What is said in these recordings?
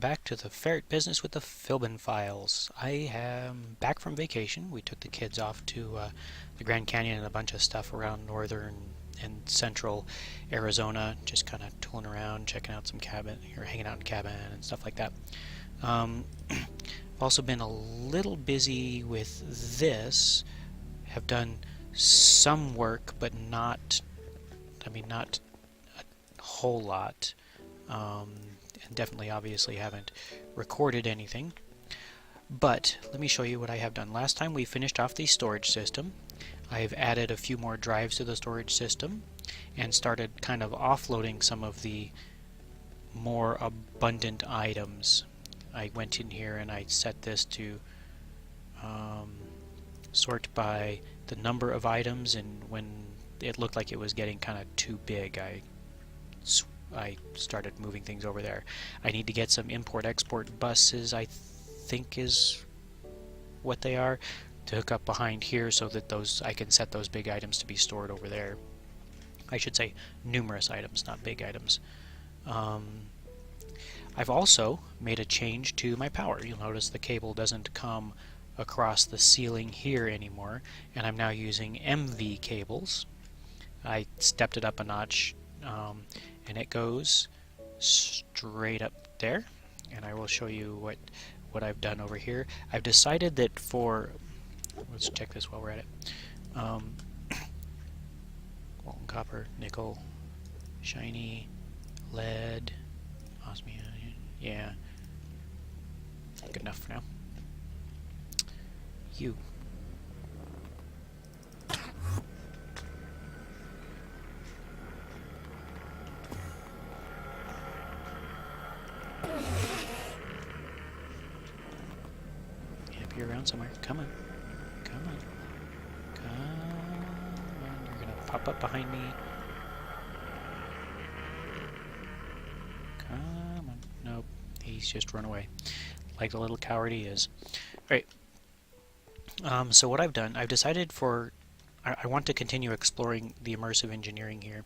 back to the Ferret Business with the Philbin files. I am back from vacation. We took the kids off to the Grand Canyon and a bunch of stuff around northern and central Arizona, just kind of tooling around, checking out some cabin, or hanging out in cabin and stuff like that. I've also been a little busy with this. Have done some work, but not a whole lot. And definitely obviously haven't recorded anything, but let me show you what I have done. Last time we finished off the storage system. I've added a few more drives to the storage system and started kind of offloading some of the more abundant items. I went in here and I set this to sort by the number of items, and when it looked like it was getting kind of too big, I started moving things over there. I need to get some import-export buses, I think is what they are, to hook up behind here so that I can set those big items to be stored over there. I should say numerous items, not big items. I've also made a change to my power. You'll notice the cable doesn't come across the ceiling here anymore, and I'm now using MV cables. I stepped it up a notch, and it goes straight up there, and I will show you what I've done over here. I've decided that let's check this while we're at it. Molten copper, nickel, shiny, lead, osmium, yeah, good enough for now. You. Yep, you're around somewhere. Come on. Come on. Come on. You're gonna pop up behind me. Come on. Nope. He's just run away. Like the little coward he is. Alright. So what I've done, I've decided I want to continue exploring the immersive engineering here,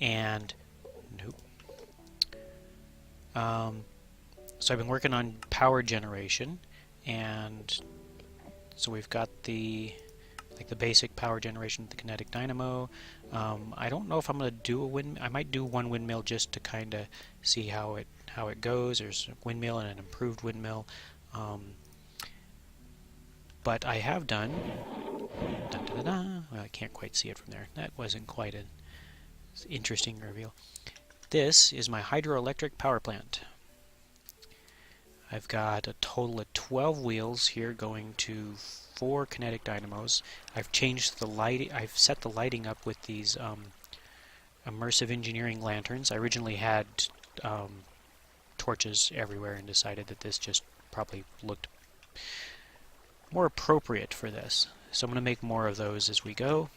and nope. So I've been working on power generation, and so we've got the basic power generation with the kinetic dynamo. I don't know if I'm going to do a windmill. I might do one windmill just to kind of see how it goes. There's a windmill and an improved windmill. But I have done, well, I can't quite see it from there. That wasn't quite an interesting reveal. This is my hydroelectric power plant. I've got a total of 12 wheels here going to 4 kinetic dynamos. I've changed the light. I've set the lighting up with these immersive engineering lanterns. I originally had torches everywhere and decided that this just probably looked more appropriate for this. So I'm going to make more of those as we go.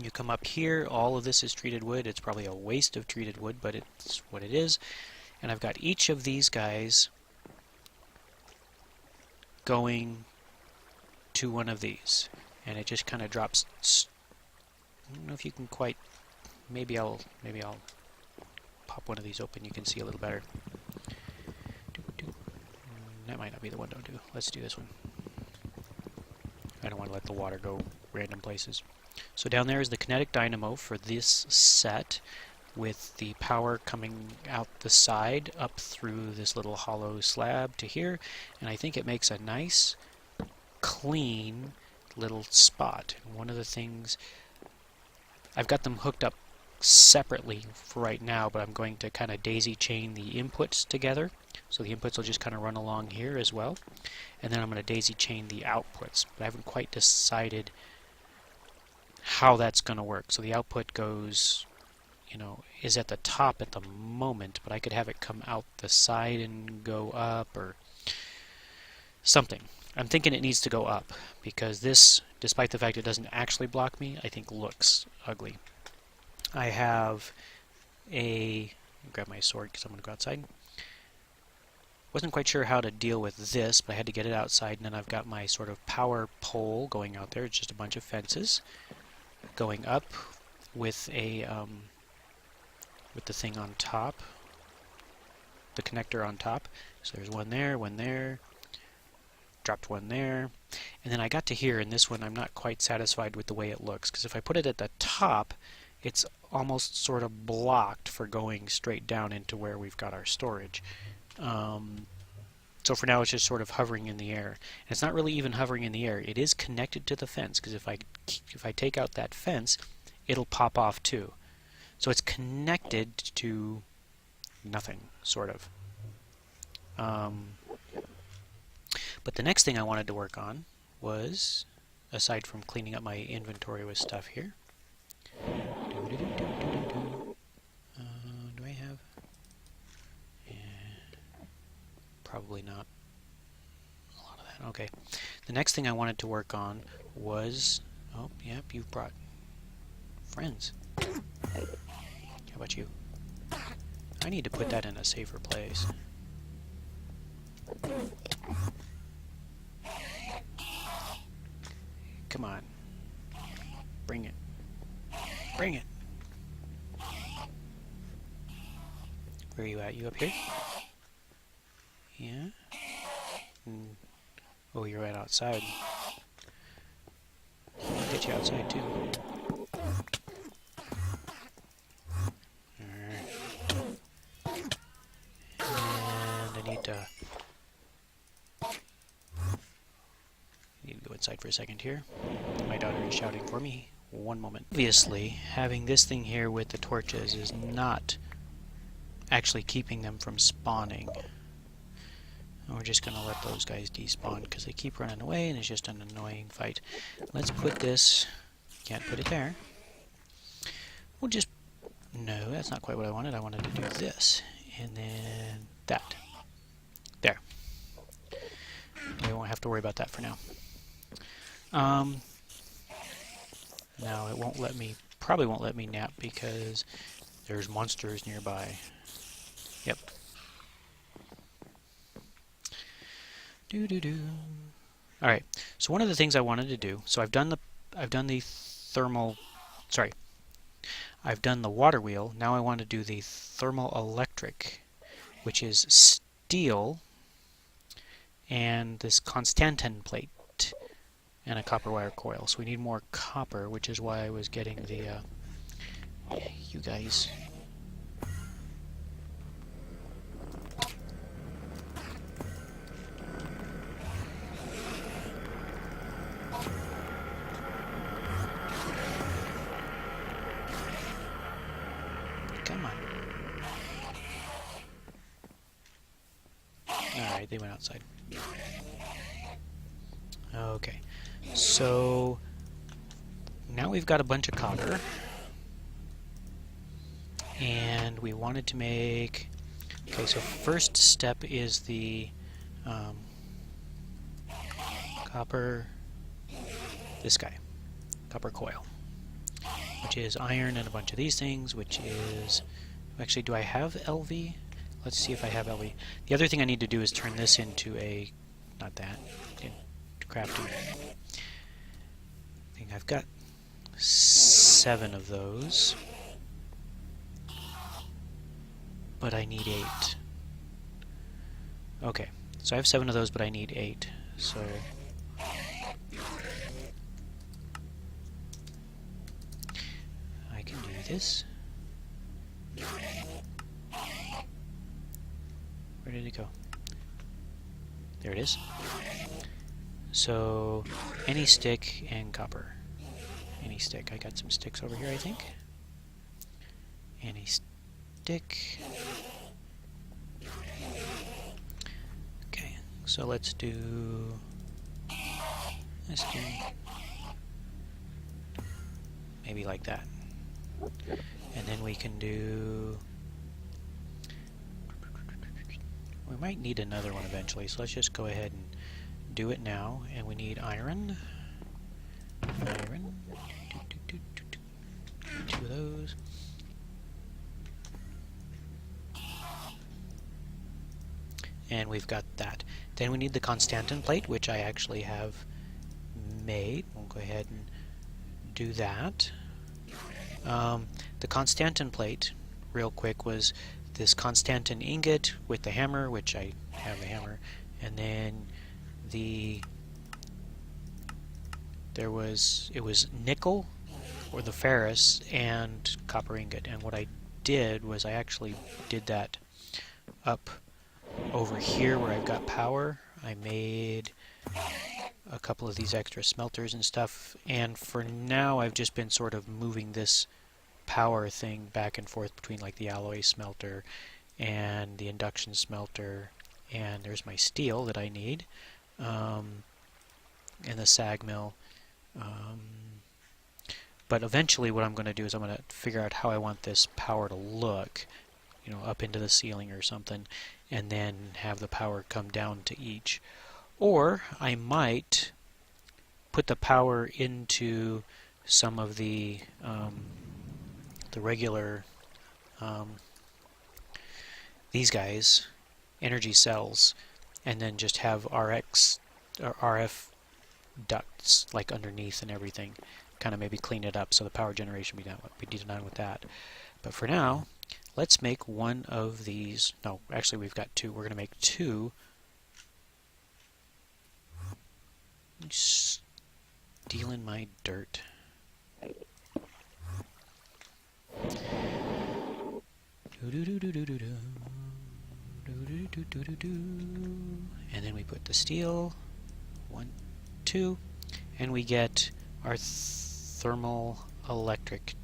You come up here, all of this is treated wood. It's probably a waste of treated wood, but it's what it is. And I've got each of these guys going to one of these, and it just kind of drops. I don't know if you can quite. Maybe I'll pop one of these open. You can see a little better. That might not be the one. Don't do. Let's do this one. I don't want to let the water go random places. So down there is the kinetic dynamo for this set, with the power coming out the side up through this little hollow slab to here, and I think it makes a nice clean little spot. One of the things, I've got them hooked up separately for right now, but I'm going to kind of daisy chain the inputs together, so the inputs will just kind of run along here as well, and then I'm going to daisy chain the outputs, but I haven't quite decided how that's going to work. So the output goes, is at the top at the moment, but I could have it come out the side and go up or something. I'm thinking it needs to go up, because this, despite the fact it doesn't actually block me, I think looks ugly. I have grab my sword because I'm going to go outside. Wasn't quite sure how to deal with this, but I had to get it outside, and then I've got my sort of power pole going out there. It's just a bunch of fences going up with a with the thing on top. the connector on top. So there's one there, dropped one there, and then I got to here, and this one I'm not quite satisfied with the way it looks, because if I put it at the top, it's almost sort of blocked for going straight down into where we've got our storage. So for now it's just sort of hovering in the air. And it's not really even hovering in the air. It is connected to the fence, because if I take out that fence, it'll pop off too. So it's connected to nothing, sort of. But the next thing I wanted to work on was, aside from cleaning up my inventory with stuff here, do I have? Yeah, probably not a lot of that. Okay. The next thing I wanted to work on was, oh, yep, you've brought friends. How about you? I need to put that in a safer place. Come on. Bring it. Bring it. Where are you at? You up here? Yeah? Oh, you're right outside. I'll get you outside too. Alright. And I need to go inside for a second here. My daughter is shouting for me. One moment. Obviously, having this thing here with the torches is not actually keeping them from spawning. And we're just going to let those guys despawn because they keep running away and it's just an annoying fight. Let's put this... Can't put it there. We'll just... No, that's not quite what I wanted. I wanted to do this. And then that. There. We won't have to worry about that for now. Now it won't let me, probably won't let me nap because there's monsters nearby. Yep. All right. So one of the things I wanted to do, so I've done the water wheel. Now I want to do the thermal electric, which is steel and this Constantan plate and a copper wire coil. So we need more copper, which is why I was getting the you guys. Come on. Alright, they went outside. Okay. So now we've got a bunch of copper, and we wanted to make... Okay, so first step is the copper, this guy, copper coil, which is iron and a bunch of these things, which is... Actually, do I have LV? Let's see if I have LV. The other thing I need to do is turn this into a... Not that. Crafting. I think I've got 7 of those, but I need 8. Okay, so I have 7 of those, but I need 8. So I can do this. Where did it go? There it is. So, any stick and copper. Any stick. I got some sticks over here, I think. Any stick. Okay, so let's do maybe like that. And then we can do... We might need another one eventually, so let's just go ahead and do it now. And we need iron. Iron. 2 of those. And we've got that. Then we need the Constantan plate, which I actually have made. We'll go ahead and do that. The Constantan plate, real quick, was this Constantan ingot with the hammer, which I have the hammer, and then it was nickel or the ferrous and copper ingot. And what I did was I actually did that up over here where I've got power. I made a couple of these extra smelters and stuff, and for now I've just been sort of moving this power thing back and forth between like the alloy smelter and the induction smelter, and there's my steel that I need, and the sag mill. But eventually what I'm going to do is I'm going to figure out how I want this power to look, you know, up into the ceiling or something, and then have the power come down to each. Or I might put the power into some of the regular these guys, energy cells, and then just have RX or RF ducts like underneath and everything. Kind of maybe clean it up so the power generation be done with that. But for now, let's make one of these. No, actually we've got two. We're going to make two. Stealing my dirt. And then we put the steel. 1, 2, and we get our thermal electric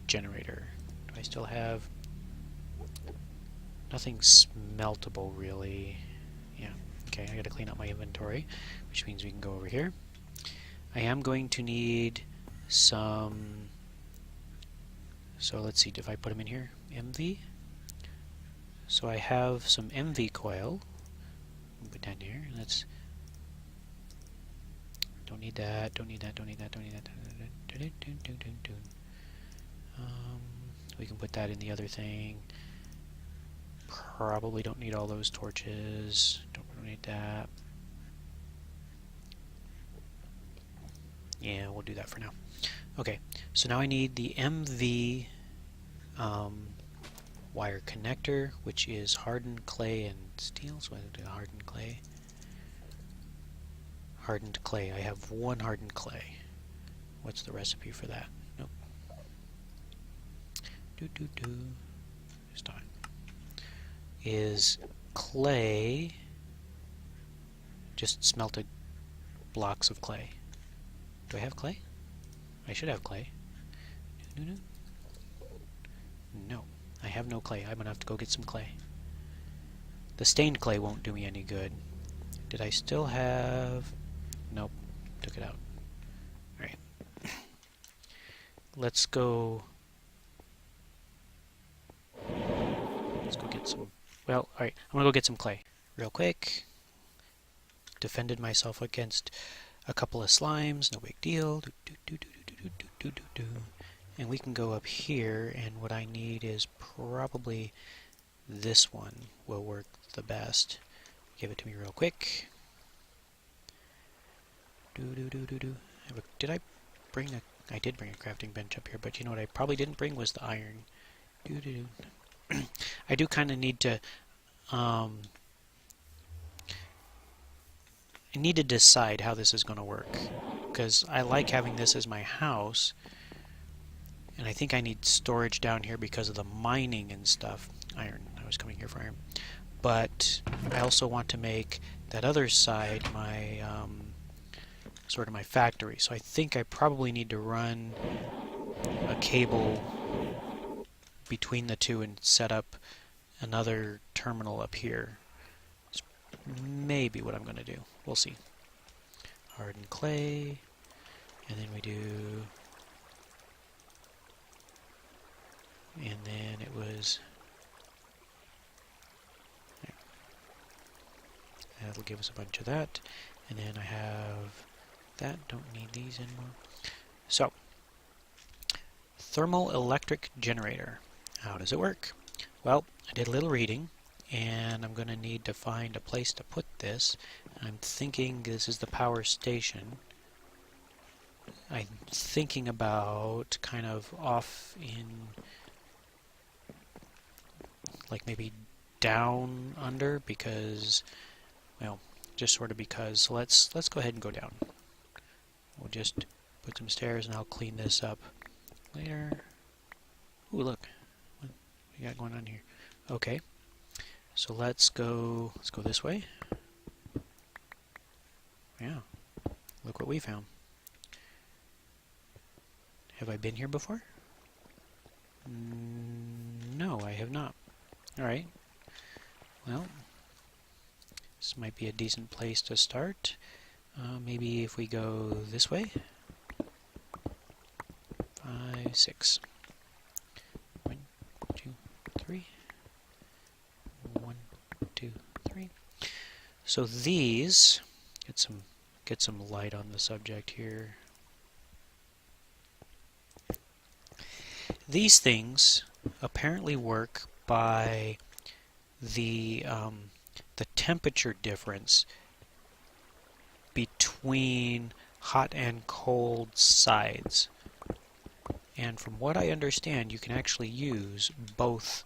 generator. Do I still have nothing smeltable really? Yeah, okay, I gotta clean up my inventory, which means we can go over here. I am going to need some, so let's see, if I put them in here, MV. So I have some MV coil. Put down here. Let's. Don't need that. Don't need that. Don't need that. Don't need that. We can put that in the other thing. Probably don't need all those torches. Don't need that. Yeah, we'll do that for now. Okay, so now I need the MV wire connector, which is hardened clay and steel. So I do hardened clay. Hardened clay. I have one hardened clay. What's the recipe for that? Nope. Stop. Is clay just smelted blocks of clay? Do I have clay? I should have clay. No, I have no clay. I'm gonna have to go get some clay. The stained clay won't do me any good. Did I still have... Nope, took it out. Alright. Let's go get some... Well, alright, I'm gonna go get some clay. Real quick. Defended myself against a couple of slimes, no big deal. And we can go up here, and what I need is probably this one will work the best. Give it to me real quick. Did I bring a... I did bring a crafting bench up here, but you know what I probably didn't bring was the iron. I do kind of need to... I need to decide how this is going to work, because I like having this as my house, and I think I need storage down here because of the mining and stuff. Iron. I was coming here for iron. But I also want to make that other side my sort of my factory. So I think I probably need to run a cable between the two and set up another terminal up here. It's maybe what I'm going to do. We'll see. Hardened clay, and then we do... And then it was... That'll give us a bunch of that. And then I have that. Don't need these anymore. So, thermal electric generator. How does it work? Well, I did a little reading, and I'm going to need to find a place to put this. I'm thinking this is the power station. I'm thinking about kind of off in... like maybe down under because, well, just sort of because. So let's go ahead and go down. We'll just put some stairs and I'll clean this up later. Ooh, look. What we got going on here? Okay. So let's go this way. Yeah. Look what we found. Have I been here before? No, I have not. Alright. Well, this might be a decent place to start. Maybe if we go this way. 5, 6. 1, 2, 3. 1, 2, 3. So these, get some light on the subject here. These things apparently work by the temperature difference between hot and cold sides. And from what I understand, you can actually use both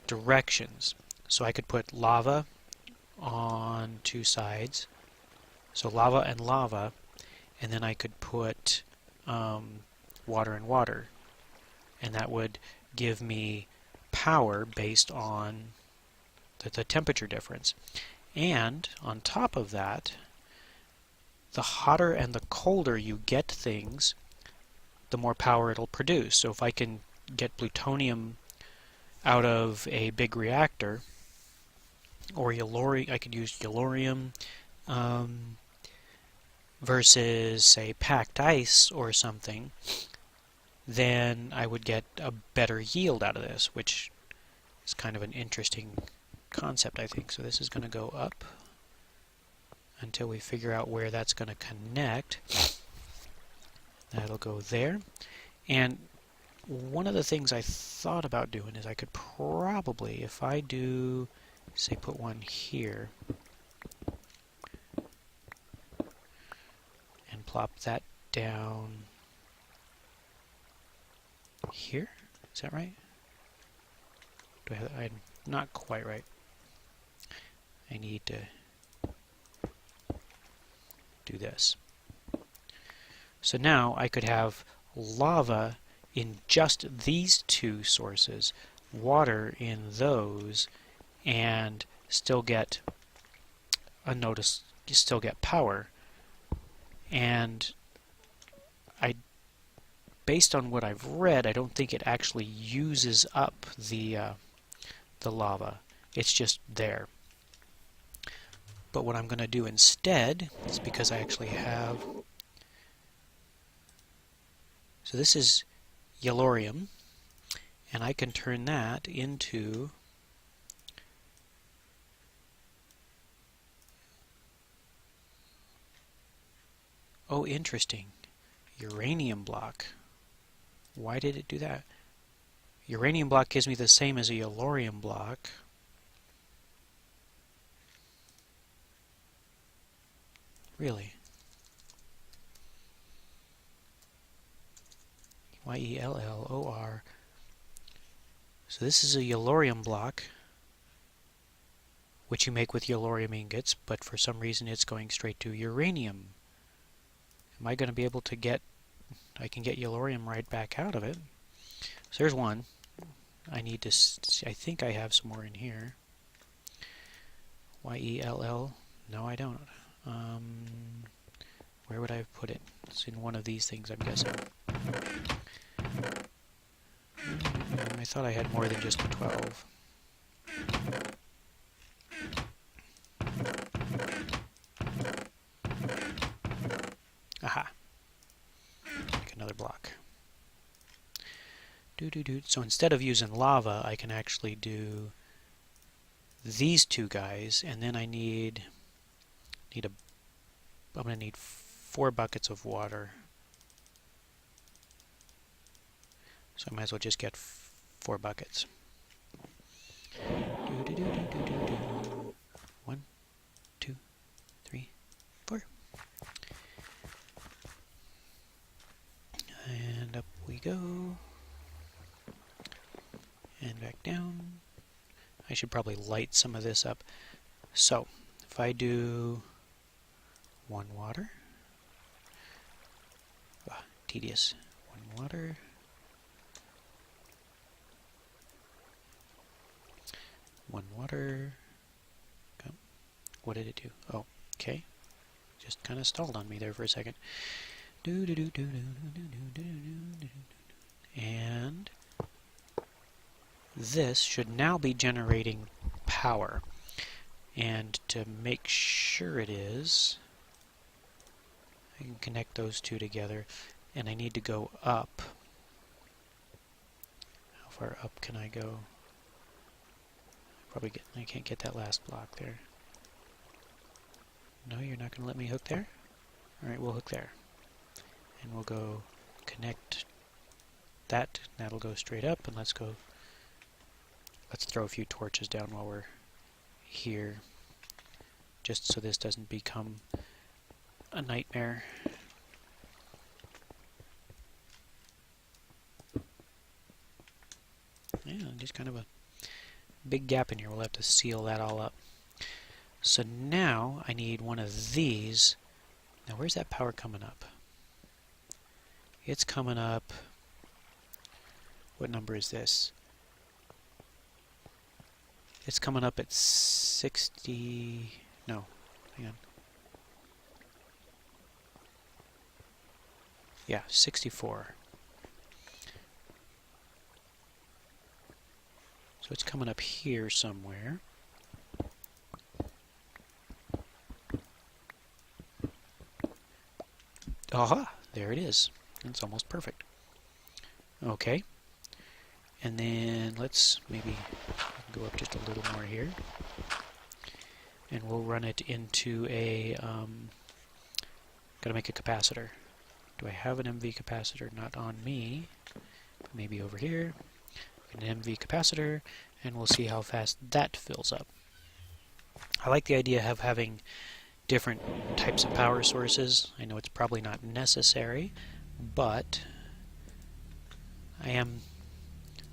directions. So I could put lava on two sides, so lava and lava, and then I could put water and water, and that would give me power based on the temperature difference. And on top of that, the hotter and the colder you get things, the more power it'll produce. So if I can get plutonium out of a big reactor, or I could use yellorium versus, say, packed ice or something, then I would get a better yield out of this, which is kind of an interesting concept, I think. So this is going to go up until we figure out where that's going to connect. That'll go there. And one of the things I thought about doing is I could probably, if I do, say, put one here and plop that down here. Is that right? Do I have, I'm not quite right. I need to do this. So now I could have lava in just these two sources, water in those, and still get you still get power. And based on what I've read, I don't think it actually uses up the lava. It's just there. But what I'm going to do instead is, because I actually have, so this is yellorium, and I can turn that into oh, interesting, uranium block. Why did it do that? Uranium block gives me the same as a yellorium block. Really? Yellor. So this is a yellorium block, which you make with yellorium ingots, but for some reason it's going straight to uranium. Am I going to be able to get, I can get yellorium right back out of it. So there's one. I need to, I think I have some more in here. Yell. No, I don't. Where would I have put it? It's in one of these things, I'm guessing. I thought I had more than just the 12. Aha. Make another block. So instead of using lava, I can actually do these two guys, and then I I'm going to need 4 buckets of water. So I might as well just get 4 buckets. 1, 2, 3, 4. And up we go. and back down. I should probably light some of this up. So, if I do 1 water, tedious, 1 water, 1 water, oh, what did it do? Oh, okay, just kind of stalled on me there for a second. And this should now be generating power. And to make sure it is, I can connect those two together, and I need to go up. How far up can I go? I can't get that last block there. No, you're not going to let me hook there? Alright, we'll hook there. And we'll go connect that. That'll go straight up, and let's throw a few torches down while we're here, just so this doesn't become a nightmare. Yeah, just kind of a big gap in here. We'll have to seal that all up. So now I need one of these. Now where's that power coming up? It's coming up... What number is this? It's coming up at 60... No, hang on. Yeah, 64. So it's coming up here somewhere. Aha! There it is. It's almost perfect. Okay. And then let's maybe go up just a little more here. And we'll run it into a... gotta make a capacitor. Do I have an MV capacitor? Not on me. Maybe over here. An MV capacitor, and we'll see how fast that fills up. I like the idea of having different types of power sources. I know it's probably not necessary, but I'm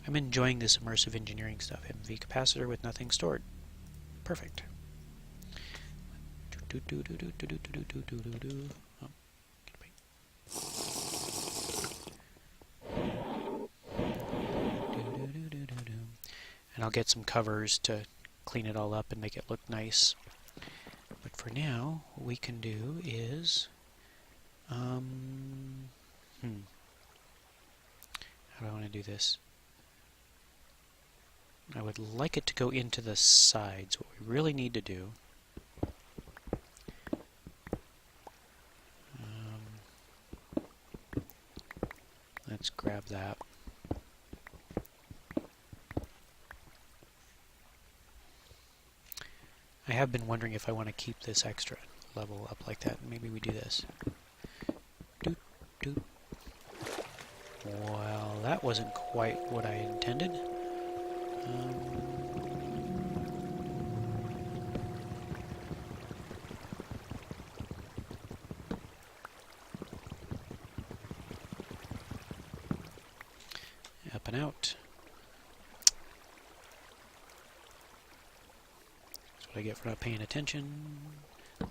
enjoying this immersive engineering stuff. MV capacitor with nothing stored. Perfect. Oh. And I'll get some covers to clean it all up and make it look nice. But for now, what we can do is... How do I want to do this? I would like it to go into the sides. What we really need to do... let's grab that. I have been wondering if I want to keep this extra level up like that. Maybe we do this. Doot, doot. Well, that wasn't quite what I intended. Up and out. That's what I get for not paying attention.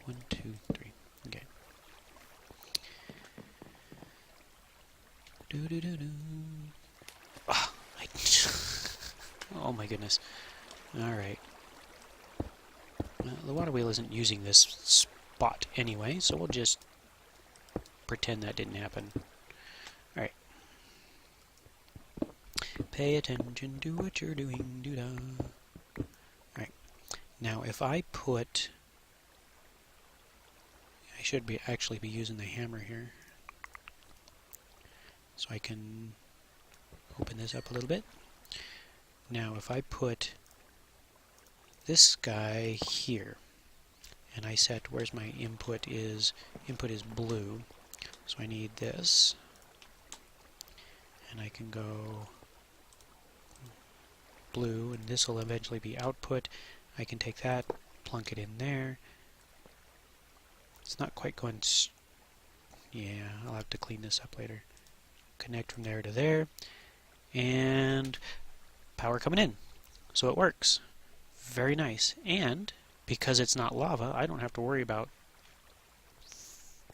1, 2, 3. Okay. Do do do do. Oh, oh my goodness. All right. The water wheel isn't using this spot anyway, so we'll just pretend that didn't happen. All right. Pay attention to what you're doing. Doo-da. Alright. Now if I put... I should actually be using the hammer here. So I can open this up a little bit. Now if I put this guy here, and I set where's my input is blue, so I need this, and I can go blue, and this will eventually be output. I can take that, plunk it in there. It's not quite going... yeah, I'll have to clean this up later. Connect from there to there, and power coming in. So it works. Very nice. And because it's not lava, I don't have to worry about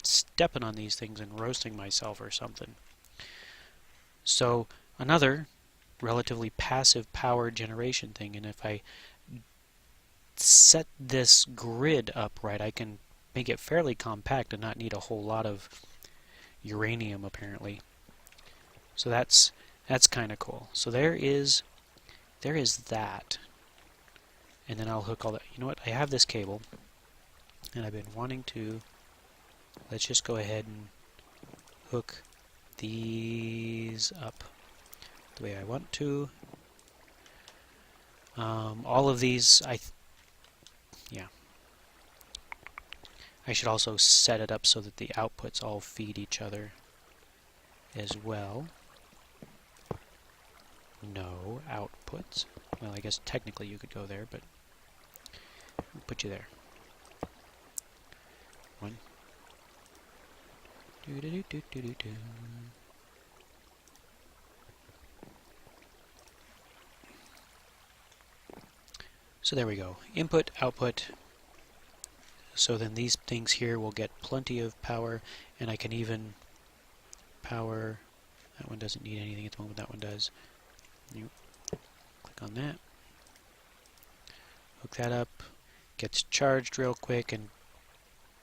stepping on these things and roasting myself or something. So another relatively passive power generation thing, and if I set this grid up right, I can make it fairly compact and not need a whole lot of uranium apparently. So that's kind of cool. So there is that. And then I'll hook all that. You know what? I have this cable and I've been wanting to, let's just go ahead and hook these up the way I want to. All of these, yeah. I should also set it up so that the outputs all feed each other as well. No outputs. Well, I guess technically you could go there, but I'll put you there. One. Do do do do do do do. So there we go. Input, output. So then these things here will get plenty of power, and I can even power. That one doesn't need anything at the moment. That one does. You click on that. Hook that up. Gets charged real quick and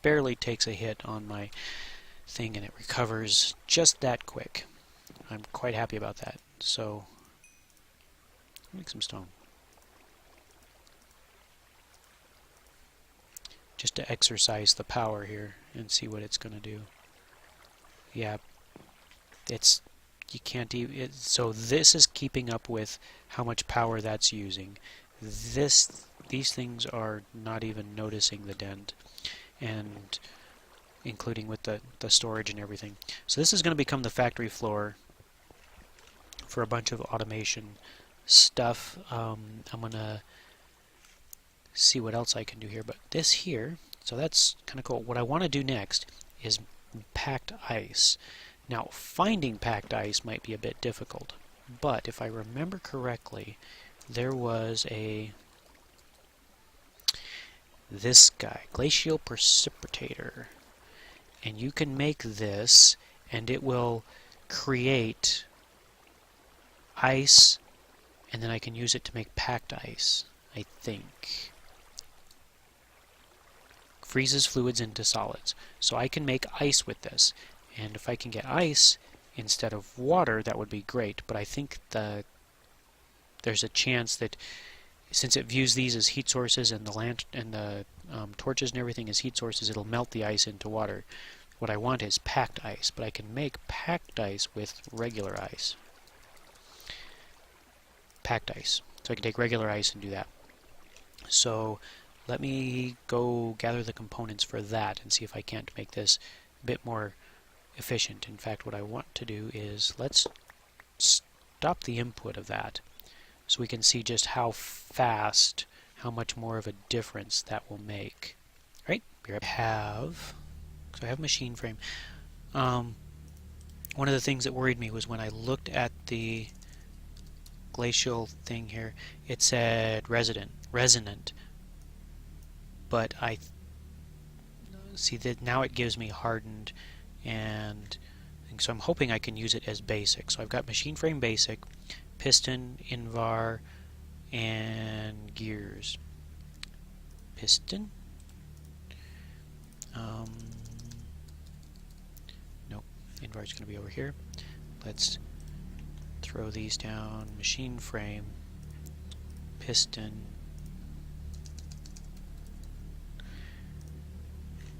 barely takes a hit on my thing, and it recovers just that quick. I'm quite happy about that. So make some stone. Just to exercise the power here and see what it's going to do. Yeah, you can't even, so this is keeping up with how much power that's using. These things are not even noticing the dent, and including with the storage and everything. So this is going to become the factory floor for a bunch of automation stuff. I'm going to see what else I can do here, but this here, so that's kind of cool. What I want to do next is packed ice. Now, finding packed ice might be a bit difficult, but if I remember correctly, there was this guy, glacial precipitator, and you can make this and it will create ice, and then I can use it to make packed ice, I think. Freezes fluids into solids. So I can make ice with this, and if I can get ice instead of water, that would be great, but I think there's a chance that since it views these as heat sources and the torches and everything as heat sources, it'll melt the ice into water. What I want is packed ice, but I can make packed ice with regular ice. Packed ice. So I can take regular ice and do that. So let me go gather the components for that and see if I can't make this a bit more efficient. In fact, what I want to do is let's stop the input of that so we can see just how fast, how much more of a difference that will make. Right? Here I have machine frame. One of the things that worried me was when I looked at the glacial thing here, it said resonant, but I see that now it gives me hardened, and so I'm hoping I can use it as basic. So I've got machine frame basic, piston, invar, and gears. Piston. Nope, invar is going to be over here. Let's throw these down. Machine frame, piston.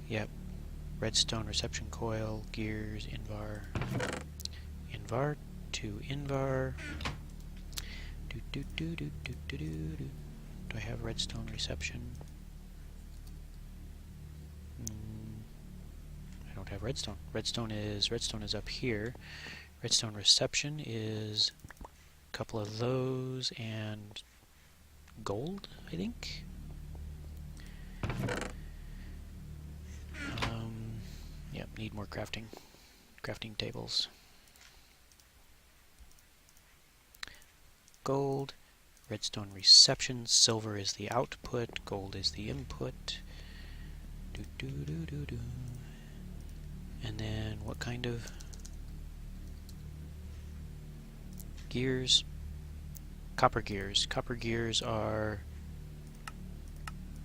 Yep. Redstone reception coil, gears, invar to invar. Do I have redstone reception? I don't have redstone. Redstone is up here. Redstone reception is a couple of those and gold, I think. Yep, need more crafting tables. Gold, Redstone reception, silver is the output, gold is the input. And then what kind of gears? Copper gears. Copper gears are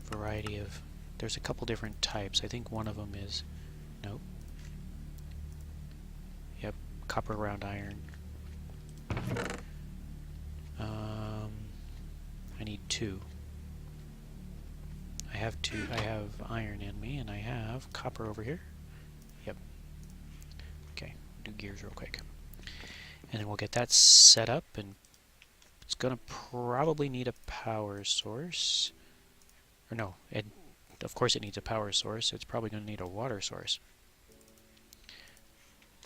a variety of, there's a couple different types. I think one of them is, nope. Yep, copper round iron. I need 2. I have iron in me, and I have copper over here. Yep. Okay, do gears real quick. And then we'll get that set up, and it's going to probably need a power source. Or no, of course it needs a power source. It's probably going to need a water source.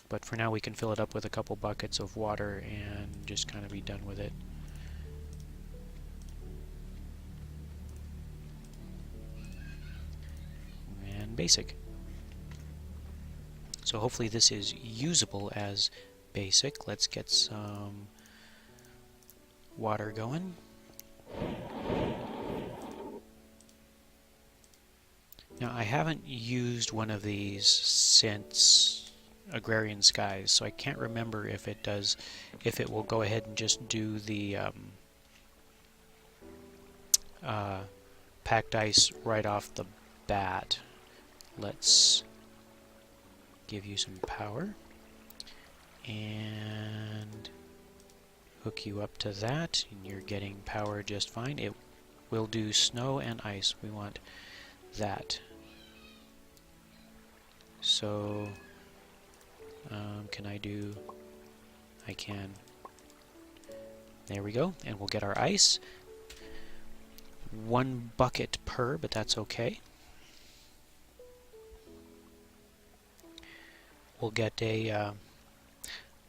But for now we can fill it up with a couple buckets of water and just kind of be done with it. And basic. So hopefully this is usable as basic. Let's get some water going. Now I haven't used one of these since Agrarian Skies, so I can't remember if it will go ahead and just do the packed ice right off the bat. Let's give you some power and hook you up to that, and you're getting power just fine. It will do snow and ice. We want that. So can I do? I can. There we go, and we'll get our ice. 1 bucket per, but that's okay. We'll get a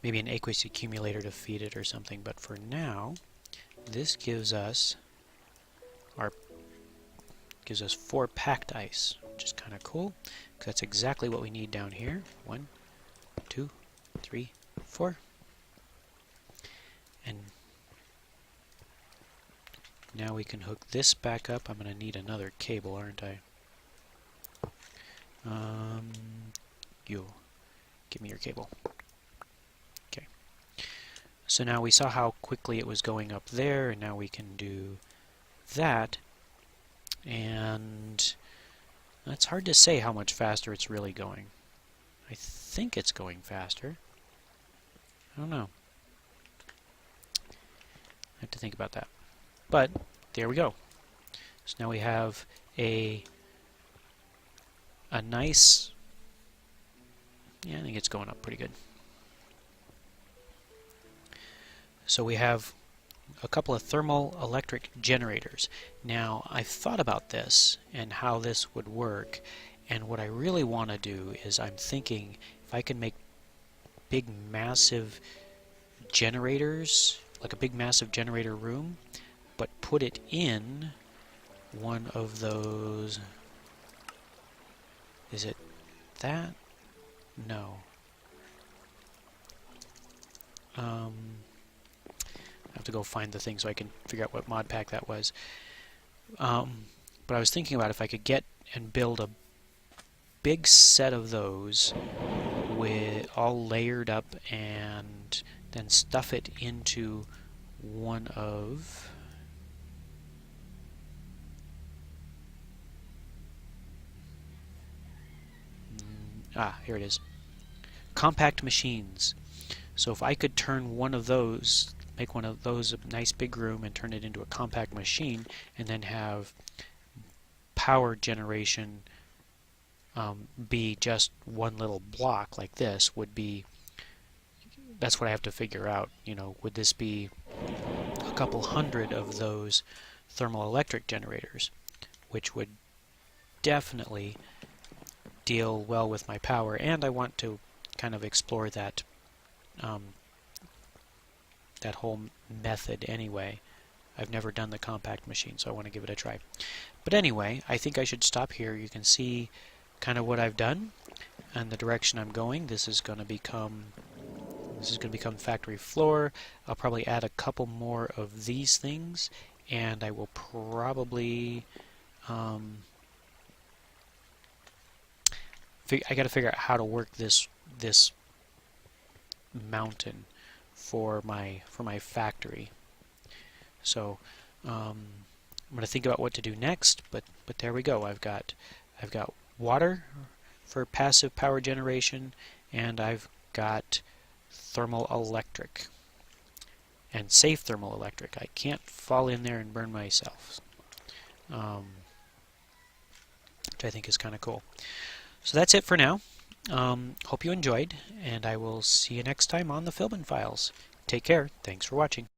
maybe an aqueous accumulator to feed it or something, but for now this gives us 4 packed ice, which is kind of cool because that's exactly what we need down here. 1, 2, 3, 4. And now we can hook this back up. I'm going to need another cable, aren't I? You give me your cable. Okay. So now we saw how quickly it was going up there, and now we can do that. And it's hard to say how much faster it's really going. I think it's going faster. I don't know. I have to think about that. But there we go. So now we have a nice, yeah, I think it's going up pretty good. So we have a couple of thermal electric generators. Now I've thought about this and how this would work, and what I really want to do is I'm thinking if I can make big massive generators, like a big massive generator room, but put it in one of those. Is it that? No. I have to go find the thing so I can figure out what mod pack that was. But I was thinking about if I could get and build a big set of those with all layered up and then stuff it into one of here it is. Compact machines. So if I could turn one of those, make one of those a nice big room and turn it into a compact machine, and then have power generation be just one little block like this, would be, that's what I have to figure out. You know, would this be a couple hundred of those thermal electric generators, which would definitely deal well with my power, and I want to kind of explore that that whole method anyway. I've never done the compact machine, so I want to give it a try. But anyway, I think I should stop here. You can see kind of what I've done and the direction I'm going. This is going to become This is going to become factory floor. I'll probably add a couple more of these things, and I will probably I got to figure out how to work this mountain for my factory. So I'm going to think about what to do next, but there we go. I've got water for passive power generation, and I've got thermal electric and safe thermal electric. I can't fall in there and burn myself, which I think is kind of cool. So that's it for now. Hope you enjoyed, and I will see you next time on the Philbin Files. Take care. Thanks for watching.